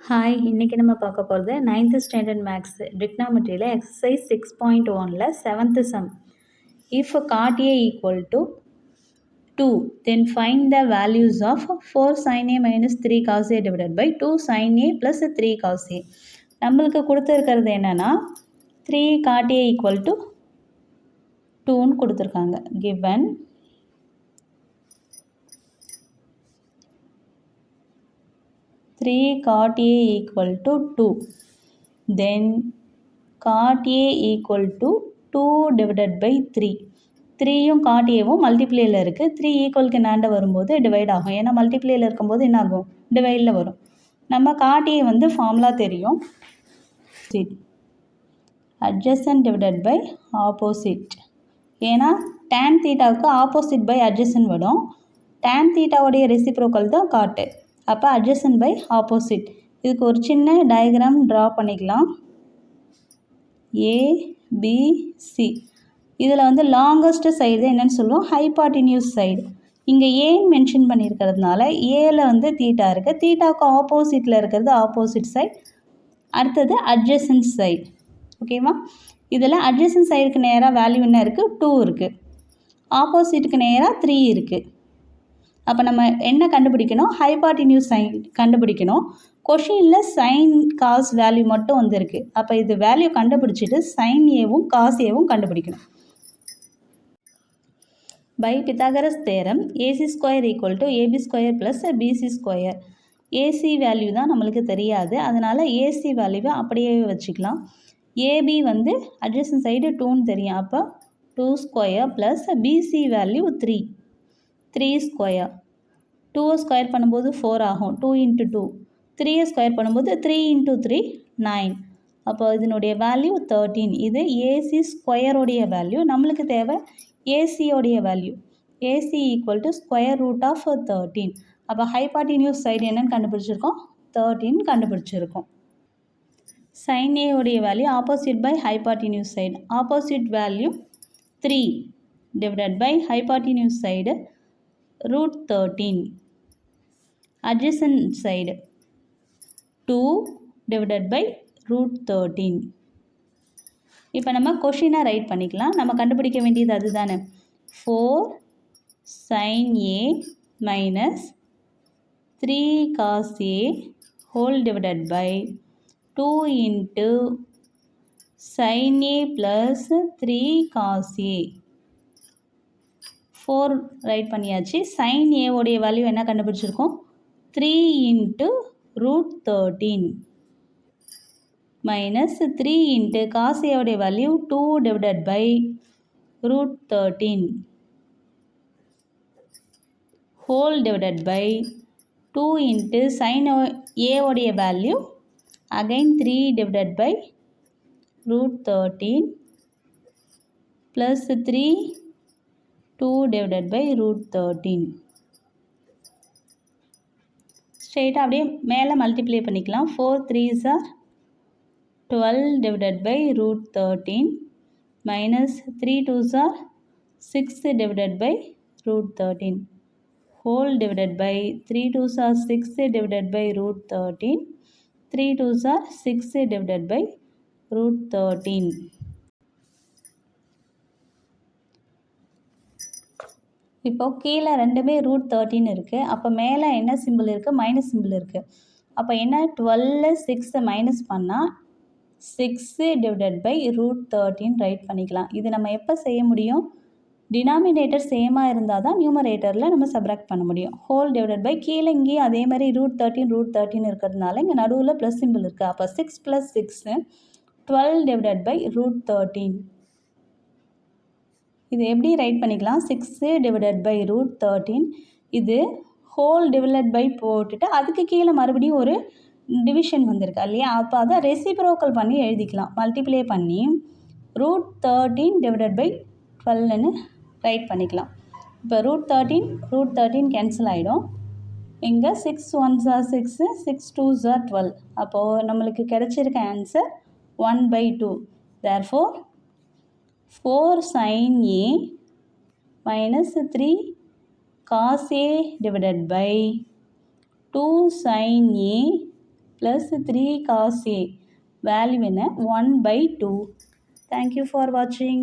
Hi, இன்னைக்கு நம்ம பார்க்க போகிறது 9th ஸ்டாண்டர்ட் மேக்ஸ் trigonometryல எக்ஸசைஸ் 6.1ல 7th sum. If cot A equal to 2, then find the values of 4 sin A minus 3 cos A divided by 2 sin A plus 3 cos A. நம்மளுக்கு கொடுத்துருக்கிறது என்னன்னா 3 cot A equal to 2ன்னு கொடுத்துருக்காங்க. given 3 cot A equal to 2, then cot A equal to 2 divided by 3. 3யும் cot Aவும் மல்டிப்ளேயில் இருக்குது. 3 ஈக்குவலுக்கு என்னாண்ட வரும்போது divide ஆகும். ஏன்னா மல்டிப்ளேயில் இருக்கும்போது என்ன ஆகும், டிவைடில் வரும். நம்ம cot A வந்து ஃபார்முலா தெரியும், அட்ஜசன்ட் டிவைடட் பை ஆப்போசிட். ஏன்னா tan தீட்டாவுக்கு ஆப்போசிட் பை அட்ஜசன்ட் வரும். tan தீட்டாவுடைய ரெசிப்ரோக்கல் தான் காட்டு. அப்போ அட்ஜசன்ட் பை ஆப்போசிட். இதுக்கு ஒரு சின்ன டயக்ராம் ட்ரா பண்ணிக்கலாம். ஏபிசி. இதில் வந்து லாங்கஸ்ட் சைடு தான் என்னென்னு சொல்லுவோம், ஹைபாட்டினியூஸ் சைடு. இங்கே ஏன்னு மென்ஷன் பண்ணியிருக்கிறதுனால ஏல வந்து தீட்டா இருக்குது. தீட்டாவுக்கு ஆப்போசிட்டில் இருக்கிறது ஆப்போசிட் சைடு. அடுத்தது அட்ஜசன்ட் சைடு. ஓகேவா? இதில் அட்ஜசன்ட் சைடுக்கு நேராக வேல்யூ என்ன இருக்குது, 2 இருக்குது. ஆப்போசிட்டுக்கு நேராக 3 இருக்குது. அப்போ நம்ம என்ன கண்டுபிடிக்கணும், ஹைபாட்டினியூஸ் சைன் கண்டுபிடிக்கணும். கொஷினில் சைன் காஸ் வேல்யூ மட்டும் வந்திருக்கு. அப்போ இது வேல்யூ கண்டுபிடிச்சிட்டு சைன் ஏவும் காஸ் ஏவும் கண்டுபிடிக்கணும். By Pythagoras theorem AC square equal to AB square plus BC square. AC value தான் நம்மளுக்கு தெரியாது, அதனால் ஏசி வேல்யூவை அப்படியே வச்சுக்கலாம். ஏபி வந்து அட்ஜசன்ட் சைடு 2ன்னு தெரியும். அப்போ 2 square plus PC value 3 square. 2 square பண்ணும்போது 4 ஆகும், 2 × 2. 3 ஸ்கொயர் பண்ணும்போது 3 × 3 9. அப்போ இதனுடைய வேல்யூ 13. இது ஏசி ஸ்கொயருடைய வேல்யூ. நம்மளுக்கு தேவை ஏசியோடைய value. AC equal to square root of 13. அப்போ ஹைபாட்டினியூஸ் சைடு என்னென்னு கண்டுபிடிச்சிருக்கோம், 13 கண்டுபிடிச்சிருக்கோம். சைன் ஏவுடைய value opposite by hypotenuse side. Opposite value 3 divided by hypotenuse side √13. adjacent side 2 divided by √13. இப்போ நம்ம கொஷினை ரைட் பண்ணிக்கலாம். நம்ம கண்டுபிடிக்க வேண்டியது அதுதானே. 4 sin A minus 3 cos A whole divided by 2 into sin A plus 3 cos A. 4 right பண்ணியாச்சு. Sine A உடைய வேல்யூ என்ன கண்டுபிடிச்சிருக்கோம், 3 × √13 மைனஸ் 3 × காஸ் ஏவுடைய value 2 divided by √13 whole divided by 2 × sine ஏவுடைய value again 3 divided by √13 plus 3 2 divided by √13. ஸ்ட்ரெயிட்டாக அப்படியே மேலே multiply பண்ணிக்கலாம். 4 3s are 12 divided by √13 minus 3 2s are 6 divided by √13 whole divided by 3 2s are 6 divided by √13. 3 2s are 6 divided by √13. இப்போ கீழே ரெண்டுமே √13 இருக்குது. அப்போ மேலே என்ன சிம்பிள் இருக்குது, மைனஸ் சிம்பிள் இருக்குது. அப்போ என்ன, 12 6 மைனஸ் பண்ணால் 6 டிவைடட் பை √13 ரைட் பண்ணிக்கலாம். இது நம்ம எப்போ செய்ய முடியும், டினாமினேட்டர் சேமாக இருந்தால் தான் நியூமரேட்டரில் நம்ம சப்ராக்ட் பண்ண முடியும். ஹோல் டிவைடட் பை கீழே இங்கேயும் அதே மாதிரி √13 இருக்கிறதுனால இங்கே நடுவில் ப்ளஸ் சிம்பிள் இருக்குது. அப்போ 6 + 6 12 டிவைடட் பை √13. இது எப்படி ரைட் பண்ணிக்கலாம், 6 டிவைடட் பை √13. இது ஹோல் டிவைடட் பை போட்டுட்டு அதுக்கு கீழே மறுபடியும் ஒரு டிவிஷன் வந்திருக்கு இல்லையா. அப்போ அதை ரெசிப்ரோக்கல் பண்ணி எழுதிக்கலாம். மல்டிப்ளை பண்ணி √13 டிவைடட் பை 12ன்னு ரைட் பண்ணிக்கலாம். இப்போ √13 கேன்சல் ஆகிடும். இங்கே 6 1s are 6, 6 2s are 12. அப்போது நம்மளுக்கு கிடைச்சிருக்க answer 1/2. therefore 4 sin A minus 3 cos A divided by 2 sin A plus 3 cos A value என்ன 1/2. தேங்க்யூ ஃபார் வாட்சிங்.